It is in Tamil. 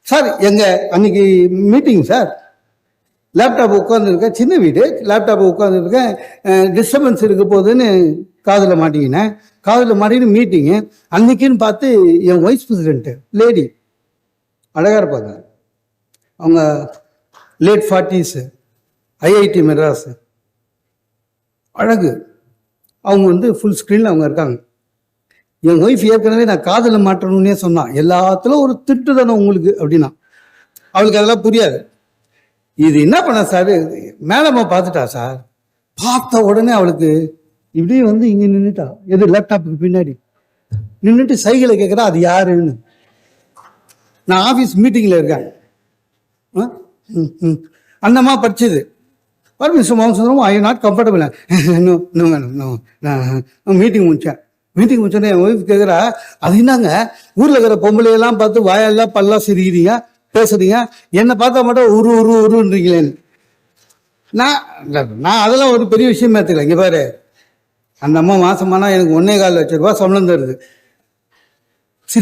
சார் அன்னைக்கு மீட்டிங் சார், லேப்டாப் உட்காந்துருக்கேன், சின்ன வீடு, லேப்டாப் உட்காந்துருக்கேன், டிஸ்டர்பன்ஸ் இருக்க போகுதுன்னு காதில் மாட்டிக்கினேன். காதில் மாட்டிக்கின்னு மீட்டிங்கு. அன்னைக்குன்னு பார்த்து என் வைஸ் பிரசிடென்ட்டு லேடி அழகாக இருப்பாங்க. அவங்க லேட் 40s, ஐஐடி மெட்ராஸ், அழகு. அவங்க ஃபுல் ஸ்க்ரீனில் அவங்க இருக்காங்க. என் ஒய்ஃப் ஏற்கனவே நான் காதில் மாட்டணும்னே சொன்னான். எல்லாத்துலும் ஒரு திட்டு தானே உங்களுக்கு அப்படின்னா. அவளுக்கு அதெல்லாம் புரியாது. இது என்ன பண்ண சார், மேடமா பார்த்துட்டா சார். பார்த்த உடனே அவளுக்கு இப்படியே இங்கே நின்றுட்டா, எது லேப்டாப்புக்கு பின்னாடி நின்றுட்டு சைக்கிளை கேட்குறா, அது யாருன்னு. நான் ஆஃபீஸ் மீட்டிங்கில் இருக்கேன். அந்தம்மா படிச்சது. மிஸ்டர் மோகன் சுந்தரம், ஐ நாட் கம்ஃபர்டபுள். நான் மீட்டிங் முடிச்சோன்னே என் ஒய்ஃப் கேட்குறா, அது என்னங்க ஊரில் இருக்கிற பொம்பளையெல்லாம் பார்த்து வாயெல்லாம் பல்லாம் சிரிக்கிறீங்க, பேசுறீங்க, என்னை பார்த்தா மட்டும் உருன்றீங்களேன்னு. நான் அதெல்லாம் ஒரு பெரிய விஷயமே எடுத்துக்கல. இங்கே பாரு, அந்த அம்மா மாசமானா எனக்கு 1.25 லட்சம் ரூபா சம்பளம் தருது.